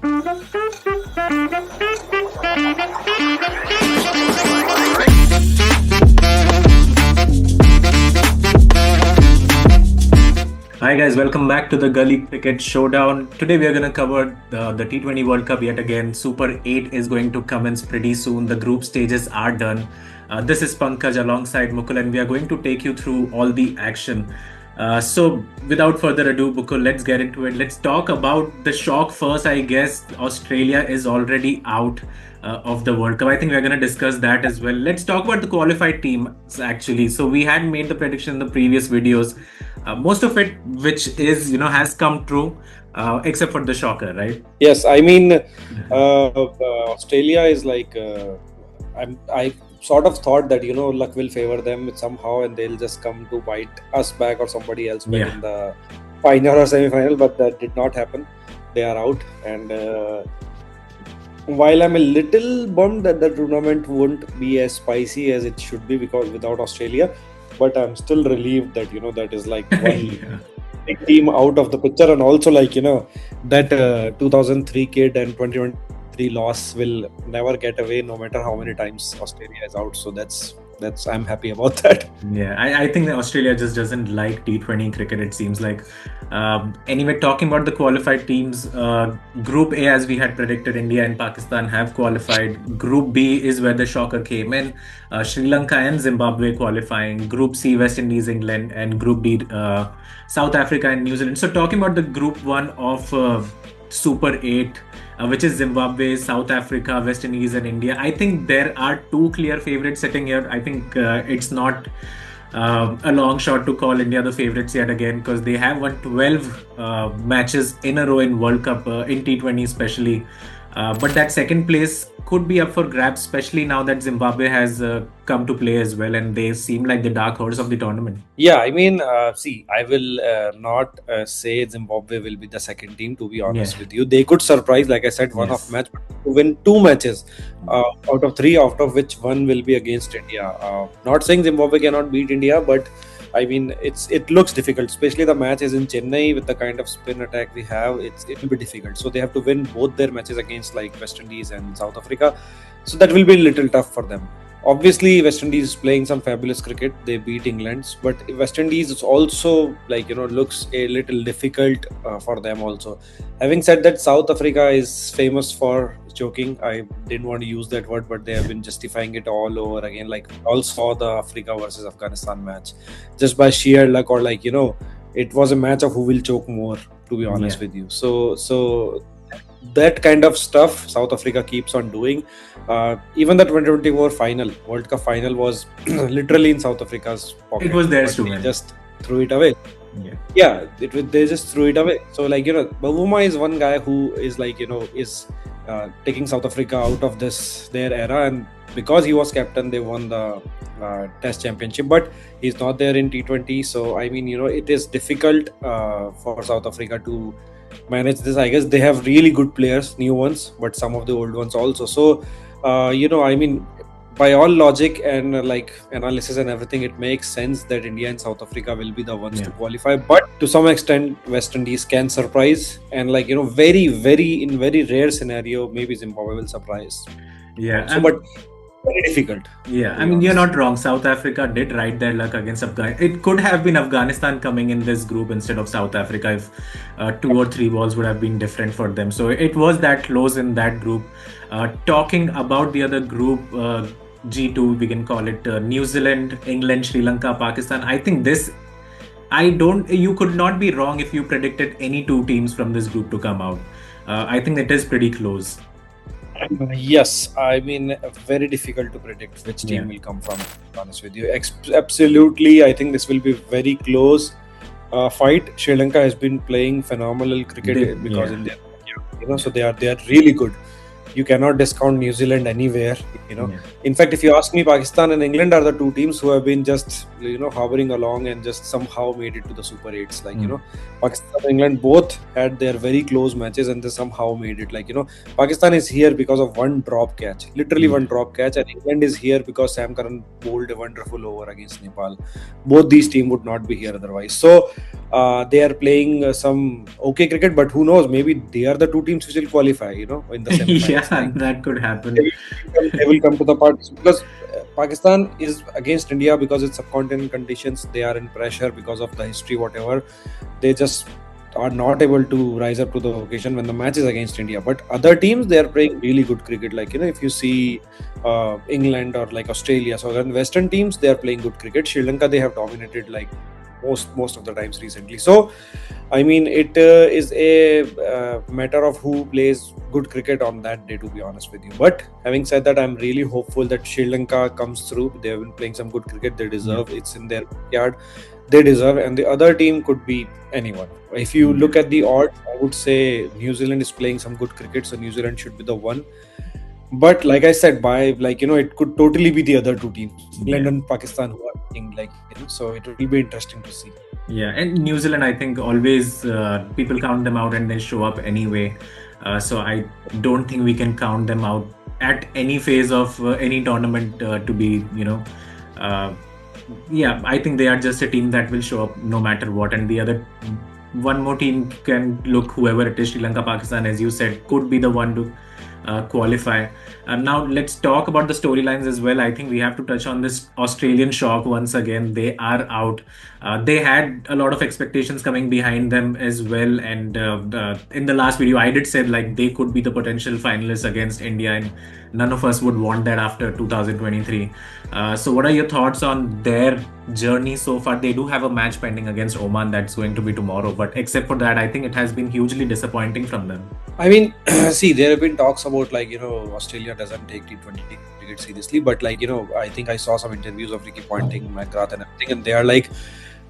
Hi guys, welcome back to the Gully Cricket Showdown. Today we are going to cover the T20 World Cup yet again. Super 8 is going to commence pretty soon. The group stages are done. This is Pankaj alongside Mukul, and we are going to take you through all the action. So without further ado, Mukul, let's get into it. Let's talk about the shock first. I guess Australia is already out of the World Cup. I think we're going to discuss that as well. Let's talk about the qualified teams actually. So we had made the prediction in the previous videos. Most of it, which is, has come true, except for the shocker, right? Yes, I mean, Australia is like, I sort of thought that, luck will favor them somehow and they'll just come to bite us back or somebody else back in the final or semi-final, but that did not happen. They are out. And while I'm a little bummed that the tournament won't be as spicy as it should be because without Australia, but I'm still relieved that, that is like one big team out of the picture. And also like, that 2003 kid and 2023 loss will never get away no matter how many times Australia is out. So that's I'm happy about that. Yeah, I think that Australia just doesn't like T20 cricket, it seems like. Anyway, talking about the qualified teams, Group A, as we had predicted, India and Pakistan have qualified. Group B is where the shocker came in. Sri Lanka and Zimbabwe qualifying. Group C, West Indies, England, and Group D, South Africa and New Zealand. So talking about the Group 1 of Super 8, which is Zimbabwe, South Africa, West Indies, and India. I think there are two clear favorites sitting here. I think it's not a long shot to call India the favorites yet again, because they have won 12 matches in a row in World Cup, in T20 especially. But that second place could be up for grabs, especially now that Zimbabwe has come to play as well, and they seem like the dark horse of the tournament. Yeah, I mean, see, I will not say Zimbabwe will be the second team, to be honest with you. They could surprise, like I said, one off match, but to win two matches out of three, out of which one will be against India. Not saying Zimbabwe cannot beat India, but I mean, it looks difficult, especially the match is in Chennai with the kind of spin attack we have. It will be difficult. So they have to win both their matches against like West Indies and South Africa. So that will be a little tough for them. Obviously, West Indies is playing some fabulous cricket. They beat England, but West Indies is also like, looks a little difficult for them also. Having said that, South Africa is famous for choking. I didn't want to use that word, but they have been justifying it all over again. Like we all saw the Africa versus Afghanistan match just by sheer luck, or like, it was a match of who will choke more, to be honest with you. So that kind of stuff South Africa keeps on doing. Even the 2024 final, World Cup final, was literally in South Africa's pocket. It was theirs to They win. just threw it away. They just threw it away. So like, Bavuma is one guy who is like, is taking South Africa out of their era, and because he was captain, they won the Test Championship. But he's not there in T20. So I mean, it is difficult for South Africa to manage this. I guess they have really good players, new ones, but some of the old ones also. So I mean, by all logic and like analysis and everything, it makes sense that India and South Africa will be the ones to qualify. But to some extent, West Indies can surprise, and like, very, very in very rare scenario, maybe Zimbabwe will surprise. But very difficult. I mean, you're not wrong. South Africa did ride their luck against Afghanistan. It could have been Afghanistan coming in this group instead of South Africa if 2 or 3 balls would have been different for them. So it was that close in that group. Talking about the other group, G2, we can call it, New Zealand, England, Sri Lanka, Pakistan. I think you could not be wrong if you predicted any 2 teams from this group to come out. I think it is pretty close. Yes, I mean, very difficult to predict which team will come from, to be honest with you. Absolutely, I think this will be very close fight. Sri Lanka has been playing phenomenal cricket because in their, so they are really good. You cannot discount New Zealand anywhere, In fact, if you ask me, Pakistan and England are the 2 teams who have been just, hovering along and just somehow made it to the Super 8s. Like, Pakistan and England both had their very close matches and they somehow made it. Like, Pakistan is here because of one drop catch, literally one drop catch, and England is here because Sam Curran bowled a wonderful over against Nepal. Both these teams would not be here otherwise. So, They are playing some okay cricket, but who knows? Maybe they are the two teams which will qualify, in the semi-finals. Yeah, Like that could they happen. will come to the parties because Pakistan is against India because it's subcontinent conditions. They are in pressure because of the history, whatever. They just are not able to rise up to the occasion when the match is against India. But other teams, they are playing really good cricket. Like, if you see England or like Australia, so then Western teams, they are playing good cricket. Sri Lanka, they have dominated like most of the times recently. So I mean, it is a matter of who plays good cricket on that day, to be honest with you. But having said that, I'm really hopeful that Sri Lanka comes through. They have been playing some good cricket. They deserve. It's in their yard. They deserve. And the other team could be anyone. If you look at the odds, I would say New Zealand is playing some good cricket, so New Zealand should be the one. But like I said, it could totally be the other two teams, England and Pakistan, who are playing so it will be interesting to see. Yeah, and New Zealand, I think always people count them out and they show up anyway. So I don't think we can count them out at any phase of any tournament to be, yeah, I think they are just a team that will show up no matter what. And the other one more team can look, whoever it is, Sri Lanka, Pakistan, as you said, could be the one to qualify. Now let's talk about the storylines as well. I think we have to touch on this Australian shock once again. They are out. They had a lot of expectations coming behind them as well. And in the last video, I did say like they could be the potential finalists against India, and none of us would want that after 2023. So what are your thoughts on their journey so far? They do have a match pending against Oman that's going to be tomorrow, but except for that, I think it has been hugely disappointing from them. I mean, see, there have been talks about Australia doesn't take T20 cricket seriously, but I think I saw some interviews of Ricky Ponting, McGrath, and everything, and they are like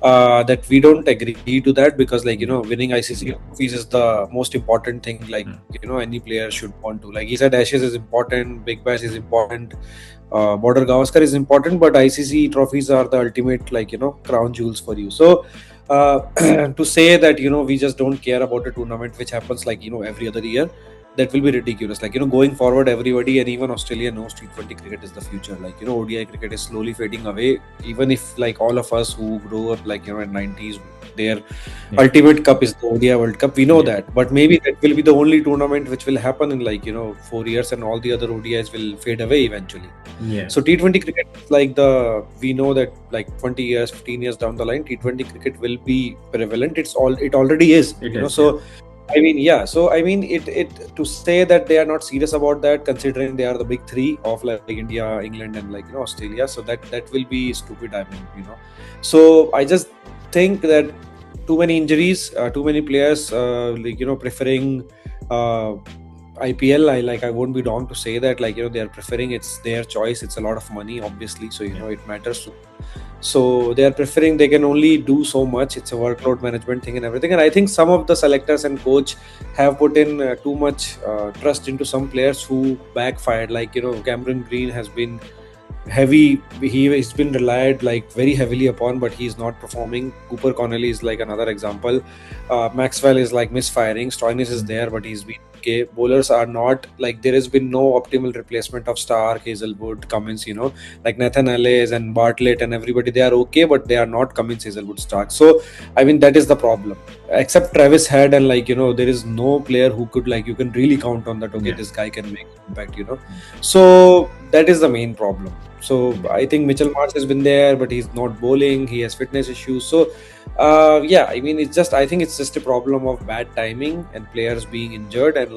that we don't agree to that because winning ICC trophies is the most important thing. Any player should want to. Like he said, Ashes is important, Big Bash is important, Border Gavaskar is important, but ICC trophies are the ultimate crown jewels for you. So to say that we just don't care about a tournament which happens every other year, that will be ridiculous. Going forward, everybody and even Australia knows T20 cricket is the future. ODI cricket is slowly fading away. Even if all of us who grew up in 90s, their ultimate cup is the ODI World Cup. We know that, but maybe that will be the only tournament which will happen in 4 years, and all the other ODIs will fade away eventually. So T20 cricket is we know that 20 years, 15 years down the line, T20 cricket will be prevalent. It already is. So I mean, yeah. So I mean, it to say that they are not serious about that, considering they are the big three of India, England, and Australia. So that will be stupid. I mean, So I just think that too many injuries, too many players, preferring IPL. I won't be wrong to say that they are preferring. It's their choice. It's a lot of money, obviously. So it matters. So they are preferring. They can only do so much. It's a workload management thing and everything. And I think some of the selectors and coach have put in too much trust into some players who backfired. Cameron Green has been heavy. He's been relied very heavily upon, but he's not performing. Cooper Connolly is another example. Maxwell is misfiring. Stoinis is there, but he's been okay. Bowlers are not there has been no optimal replacement of Stark, Hazelwood, Cummins. Nathan Ellis and Bartlett and everybody, they are okay, but they are not Cummins, Hazelwood, Stark. So I mean, that is the problem. Except Travis Head and there is no player who could you can really count on that. Okay, this guy can make impact. So that is the main problem. So I think Mitchell Marsh has been there, but he's not bowling. He has fitness issues. So I mean, I think it's just a problem of bad timing and players being injured and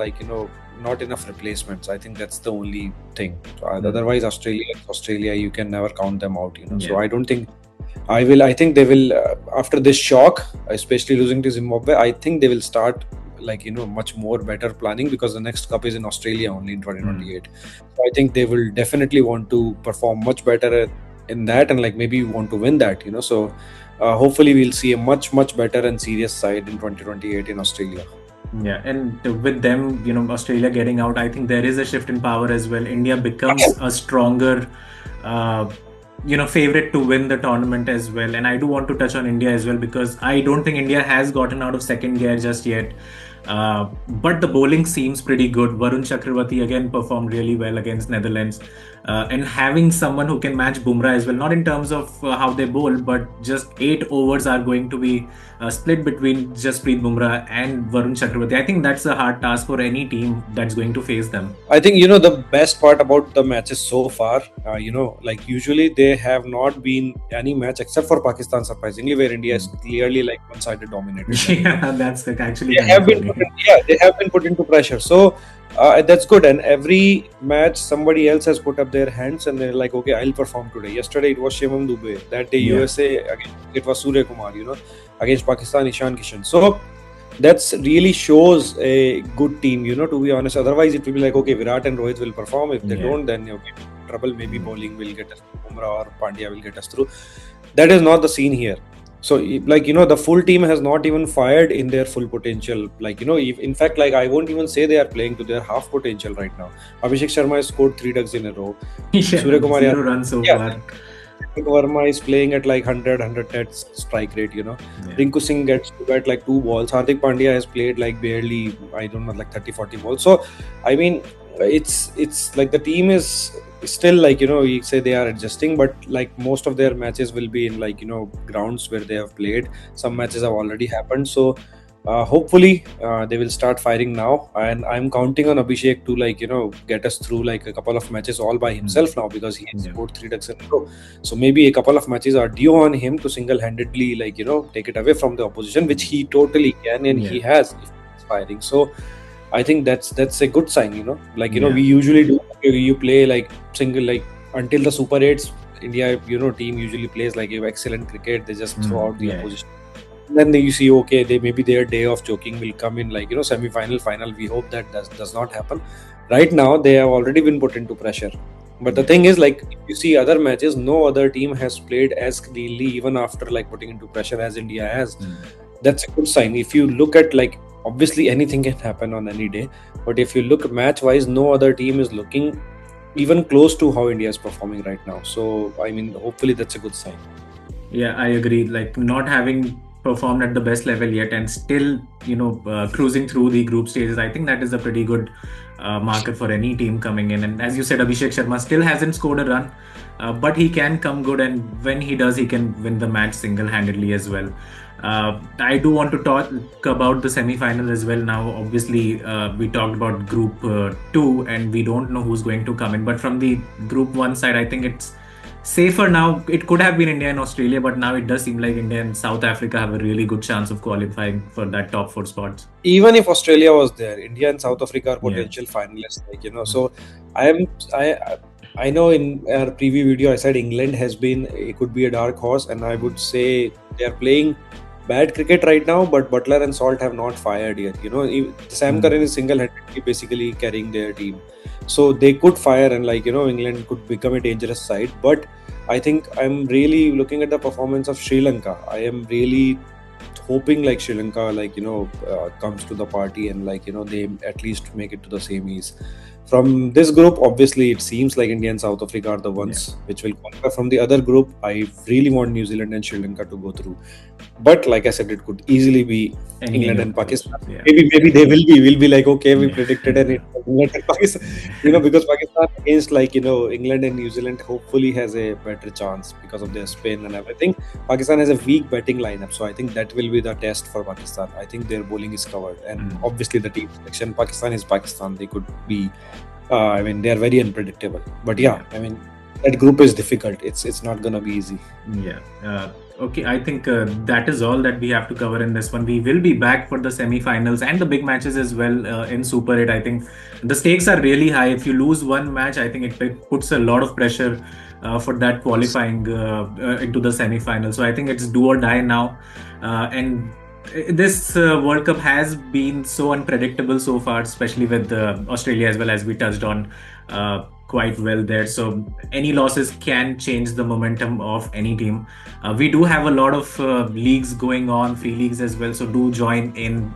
not enough replacements. I think that's the only thing. Otherwise, Australia, you can never count them out. So I don't think I think they will after this shock, especially losing to Zimbabwe. I think they will start much more better planning, because the next cup is in Australia only in 2028. So I think they will definitely want to perform much better in that, and maybe want to win that. So hopefully we'll see a much better and serious side in 2028 in Australia. Yeah, and with them, Australia getting out, I think there is a shift in power as well. India becomes a stronger favorite to win the tournament as well. And I do want to touch on India as well, because I don't think India has gotten out of second gear just yet. But the bowling seems pretty good. Varun Chakravarti again performed really well against Netherlands. and having someone who can match Bumrah as well, not in terms of how they bowl, but just 8 overs are going to be split between Jasprit Bumrah and Varun Chakravarti. I think that's a hard task for any team that's going to face them. I think the best part about the matches so far, like usually they have not been any match except for Pakistan, surprisingly, where India is clearly like one-sided dominated. Yeah, that's actually they have been put into pressure. So that's good. And every match somebody else has put up their hands and they're like, okay, I'll perform today. Yesterday it was Shivam Dube. That day USA again, it was Surya Kumar. Against Pakistan, Ishan Kishan. So that's really shows a good team, to be honest. Otherwise, it will be like, okay, Virat and Rohit will perform. If they don't, then okay, trouble. Maybe bowling will get us through. Bumrah or Pandya will get us through. That is not the scene here. So, the full team has not even fired in their full potential. In fact, I won't even say they are playing to their half potential right now. Abhishek Sharma has scored 3 ducks in a row. Surya Kumar 0 runs so far. Verma is playing at 100, 110 strike rate, Rinku Singh gets to bat 2 balls. Hardik Pandya has played barely, I don't know, 30, 40 balls. So, I mean, it's like the team is still you say they are adjusting, but most of their matches will be in grounds where they have played. Some matches have already happened. So, hopefully they will start firing now, and I'm counting on Abhishek to get us through a couple of matches all by himself now, because he has scored 3 ducks in a row. So maybe a couple of matches are due on him to single-handedly take it away from the opposition, which he totally can, and he has if he's firing. So I think that's a good sign. We usually do, you play single until the Super 8s. India team usually plays excellent cricket. They just throw out the opposition. Then you see, okay, maybe their day of choking will come in semi-final, final. We hope that does not happen. Right now, they have already been put into pressure. But the thing is, if you see other matches, no other team has played as cleanly even after putting into pressure as India has. That's a good sign. If you look at obviously anything can happen on any day, but if you look match-wise, no other team is looking even close to how India is performing right now. So, I mean, hopefully that's a good sign. Yeah, I agree. Not having performed at the best level yet and still cruising through the group stages, I think that is a pretty good marker for any team coming in. And as you said, Abhishek Sharma still hasn't scored a run, but he can come good, and when he does, he can win the match single-handedly as well. I do want to talk about the semi-final as well now. Obviously, we talked about Group 2 and we don't know who's going to come in, but from the Group 1 side, I think it's safer now. It could have been India and Australia, but now it does seem like India and South Africa have a really good chance of qualifying for that top 4 spots. Even if Australia was there, India and South Africa are potential finalists. So I know in our preview video I said England could be a dark horse, and I would say they are playing bad cricket right now, but Butler and Salt have not fired yet. Sam Curran is single-handedly basically carrying their team. So they could fire, and England could become a dangerous side. But I think I'm really looking at the performance of Sri Lanka. I am really hoping Sri Lanka comes to the party and they at least make it to the semis. From this group, obviously, it seems like India and South Africa are the ones which will qualify. From the other group, I really want New Zealand and Sri Lanka to go through. But like I said, it could easily be England and Pakistan. Maybe they will be. We'll be okay, we predicted England and Pakistan. Because Pakistan against England and New Zealand hopefully has a better chance because of their spin and everything. Pakistan has a weak batting lineup, so I think that will be the test for Pakistan. I think their bowling is covered, and obviously the team selection. Pakistan is Pakistan. They could be. They are very unpredictable. But that group is difficult. It's not gonna be easy. Okay, I think that is all that we have to cover in this one. We will be back for the semi-finals and the big matches as well in Super 8. I think the stakes are really high. If you lose one match, I think it puts a lot of pressure for that qualifying into the semi-final. So I think it's do or die now. And this World Cup has been so unpredictable so far, especially with Australia as well, as we touched on quite well there. So any losses can change the momentum of any team. We do have a lot of leagues going on, free leagues as well. So do join in,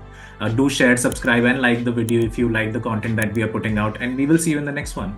do share, subscribe and like the video if you like the content that we are putting out. And we will see you in the next one.